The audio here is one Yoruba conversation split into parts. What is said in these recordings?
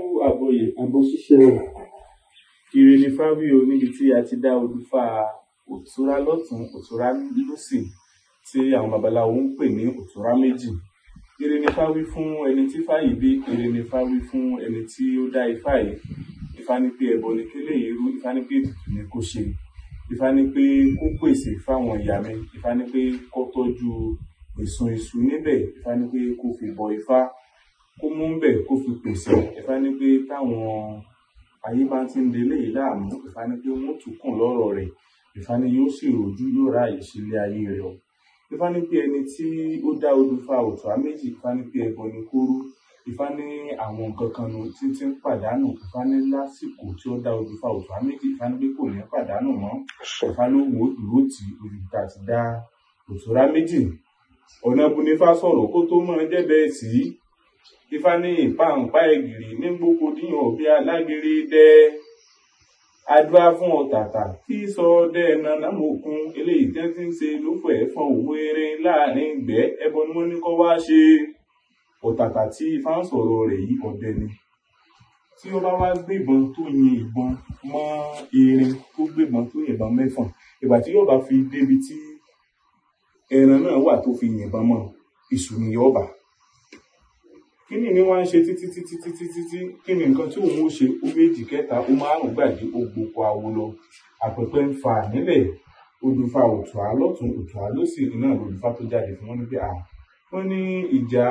Àbọ̀yè àbọ̀ ṣíṣẹ́ kiri ní fáwí o níbi tí a ti dá olúfà òtúrá lọ́tún òtúrá lósì tí àwọn babaláwo ń pè ní òtúrá méjì. Kiri ní fáwí fún ẹni tí fáyì bí, kiri ní fáwí fún ẹni tí ó dá ifá yìí. Ifá ní pé ẹbọ ni kélé yìí rú, Ifá ní pé ètùtù ni kó ṣe, Ifá ní pé kó pèsè fáwọn ìyá mi, Ifá ní pé kó tọ́jú èso iṣu níbẹ̀, Ifá ní pé kó fi bọ Ifá, kó mú bẹ̀ kó fi pèsè. Ifá ní pé táwọn ayé bá ti ń délé yìí láàmú, Ifá ní pé wọ́n tún kùn lọ́rọ̀ rẹ̀, Ifá ní yóò sì rojú yóò ráàyè sílé ayé rẹ̀ o. Ifá ní pé ẹni tí ó dá olúfà òtúrá méjì, Ifá ní pé ẹbọ ni kó rú, Ifá ní àwọn nǹkan kan nu títí ń pàdánù, Ifá ní lásìkò tí ó dá olúfà òtúrá méjì, Ifá ní pé kò ní pàdánù mọ́. Ifá ló wò dúró tí olùkà ti dá òtúrá méjì. Ọ̀nà Bunifá sọ̀rọ̀ kó tó mọ̀ jẹ́ bẹ́ẹ̀ sí. Ifá ní ìpàǹpá ẹ̀gìrì ní gbogbo díyàn bí alágiri dẹ́. Adúá fún ọ̀tàtà tí sọ dẹ́ nana mọ̀kún eléyìí tẹ́ ti ń ṣe ló fẹ́ fọn òwe eré láàrin ìgbẹ́ ẹbọ ni wọ́n ní kó wá ṣe. Ọ̀tàtà tí Ifá ń sọ̀rọ̀ rẹ̀ yìí ọdẹ ni. Tí ó bá wá gbébọn tó yin ìbọn mọ́ erin tó gbébọn tó yìnbọn mẹ́fọ̀n, ìgbà tí yóò bá fi débi tí ẹran náà wà tó fi yìnbọn mọ́ ìṣù ni yóò bá. Kí ni wọ́n ń ṣe títí kí ni nǹkan tí òun ó ṣe ó méjì kẹta ó márùn gbàdé ó gboko awo lọ. Àpẹpẹ ń fa nílẹ̀ olùfà òtúrá lọ́tún òtúrá lósì iná olùfà tó jáde fún wọn ní pé wọ́n ní ìjà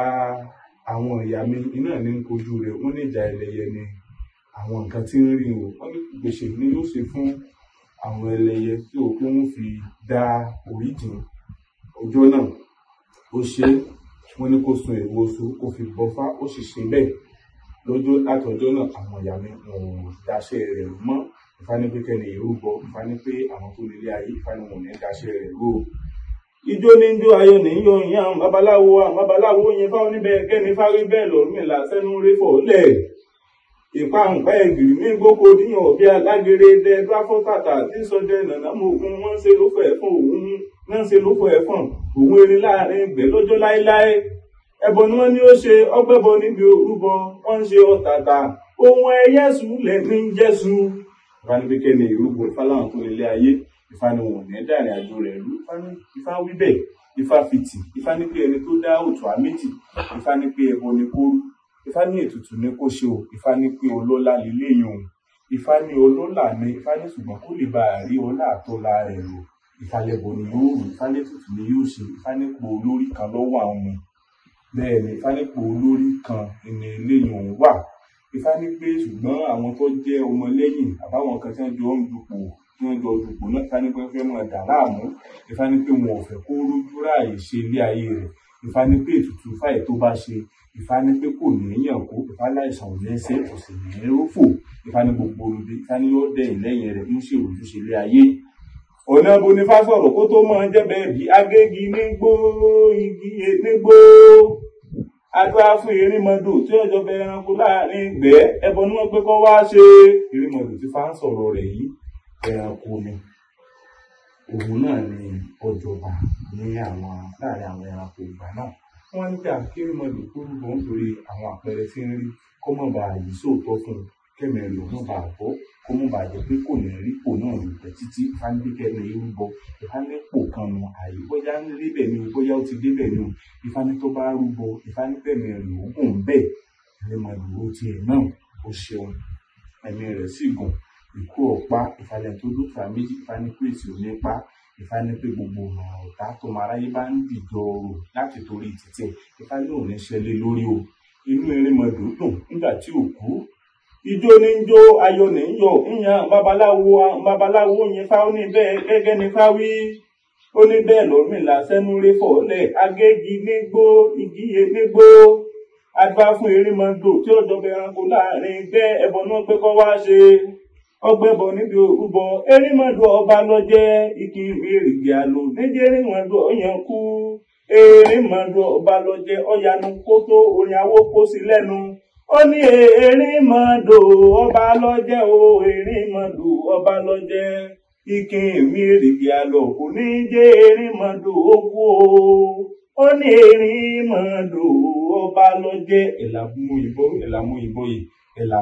àwọn ìyá mi iná ní kojú rẹ̀, wọ́n ní ìjà ẹlẹ́yẹ ni àwọn nǹkan tí ń rí o, wọ́n ní gbèsè ni yóò ṣe fún àwọn ẹlẹ́yẹ tí ó pé wọ́n fi dá oríjìn ọjọ́ náà. Ó ṣe wọ́n ní kó sun èwo oṣù kó fi bọ́fá, ó sì ṣe bẹ́ẹ̀ lọ́jọ́ látọjọ́ náà àwọn ìyá mi wọn dáṣẹ́ rẹ̀ mọ́. Ifá ní pé kẹ́ni ìrúbọ, Ifá ní pé àwọn tó nílé ayé, Ifá ní wọn ní dáṣẹ́ rẹ̀ rú. Ijó ní jó ayọ̀ ní yọ ìyá àwọn babaláwo yẹn fáwọn níbẹ̀ kẹ́ni fárí bẹ́ẹ̀ lọ́rùn ìlà sẹ́nu rí fọ̀ lẹ̀. Ìpàǹpá ẹ̀gìrì ní gbogbo díyàn bí alágere dẹ dráfọ́tàtà tí sọdẹ nànà mọ̀kún wọ́n ṣe ló fẹ́ fún òun náà ṣe ló fẹ́ fún òun erin láàrin ìgbẹ́ lọ́jọ́ láéláé. Ẹbọ ni wọ́n ní ó ṣe ọgbẹ́bọ níbi orúbọ, wọ́n ń ṣe ọ̀tàtà ohun ẹyẹ́sù lẹ̀ ní jẹ́sù. Ifá ní pé kẹ́ni ìrúbọ, Ifá láwọn tó nílé ayé, Ifá ní wọn ní dàrin àjò rẹ̀ rú. Ifá wí bẹ́ẹ̀, Ifá fìtì, Ifá ní pé ẹni tó dá òtúrá méjì, Ifá ní pé ẹbọ ni kó rú, Ifá ní ètùtù ni kó ṣe o, Ifá ní pé ọlọ́lá lélẹ́yìn òun, Ifá ní ọlọ́lá ni, Ifá ní ṣùgbọ́n kó lè bá rí ọlá àtọ́lá rẹ̀ lò. Ifá lẹ́bọ ni yóò rú, Ifá lẹ́tùtù ni yóò ṣe, Ifá ní pò olórí kan lọ́wọ́ àwọn ọmọ. Bẹ́ẹ̀ ni Ifá ní pò olórí kan ní eléyìn òun wà. Ifá ní pé ṣùgbọ́n àwọn tó jẹ́ ọmọ lẹ́yìn àbáwọn kan tí wọ́n jọ ń dupò náà, Ifá ní pé fẹ́ mọ̀ dà láàmú. Ifá ní pé wọn ò fẹ́ kó rójú ráàyè ṣe ilé ayé rẹ̀. Ifá ní pé ètùtù fáì tó bá ṣe, Ifá ní pé kò ní yàn kó, Ifá láìsàn ò lẹ́sẹ̀ kò sì ní rófò. Ifá ní gbogbo olùdé, Ifá ní yóò dẹ̀yìn lẹ́yìn rẹ̀ ń ṣe òjúṣe ilé ayé. Ọ̀nà Bunifá sọ̀rọ̀ kó tó mọ̀ jẹ́ bẹ́ẹ̀ bí agégi nígbó igi nígbó. Adúá fún erímọdò tí ọjọ́ bẹ ẹranko láàrin ìgbẹ́ ẹbọ ni wọ́n pé kó wá ṣe. Erímọdò tí Ifá ń sọ̀rọ̀ rẹ̀ yìí ẹranko ni. Òun náà ni ọjọ́ba ní láàrin àwọn ẹranko ìgbà náà. Wọ́n ní pé kí erímọdò kó rúbọ nítorí àwọn àpẹẹrẹ tí ń rí kó mọ̀ bá yìí sóòótọ́ fún un kẹ́mẹ̀ lò mọ̀ bá bọ́ kó mọ̀ bá jẹ́ pé kò ní rí pò náà lò pẹ́ títí. Ifá ní pé kẹ́mẹ̀ rúbọ, Ifá ní pò kan nu àyè bóyá ń rí bẹ́ẹ̀ ni o bóyá ó ti dé bẹ́ẹ̀ ni o. Ifá ní tó bá rúbọ, Ifá ní kẹ́mẹ̀ lò ó gùn bẹ́ẹ̀ erímọdò ó tiẹ̀ náà ó ṣeun ẹ̀mí rẹ̀ sì gùn. Ikú ọ̀pá Ifá lẹ́ni tó dúkìá méjì, Ifá ní pé èsì ò ní pa. Ifá ní pé gbogbo ọ̀nà ọ̀tá tó máa ráyé bá ń dìjọ rò láti torí títẹ̀, Ifá ní òun ní ṣẹlẹ̀ lórí o. Inú erímọdò dùn nígbà tí ò kú. Ijó ní jó ayọ̀ ní yọ̀ ìyàn babaláwo yẹn Fá ó ní bẹ́ẹ̀ gẹ́gẹ́ ni Fá wí. Ó ní bẹ́ẹ̀ lọ́rùn ìlà sẹ́nu rí fọ̀ lẹ̀ agégi nígbó igi nígbó. Adúá fún erímọdò tí ọjọ́ bẹ ẹranko láàrin ìgbẹ́ ẹbọ náà pé kó wá ṣe. Ọgbẹ́bọ níbi orúbọ erímọdò ọba lọ́jẹ́ ìkí ìrìgì àlò níjẹ́ erímọdò ọ̀yàn kú. Erímọdò ọba lọ́jẹ́ ọ̀yanu kó tó orin awó kó sí lẹ́nu. Ó ní erímọdò ọba lọ́jẹ́ o, erímọdò ọba lọ́jẹ́ ìkí ìrìgì àlò kò ní jẹ́ erímọdò ó kú o. Ó ní erímọdò ọba lọ́jẹ́ ẹ̀làmú ìbò yìí ìlànà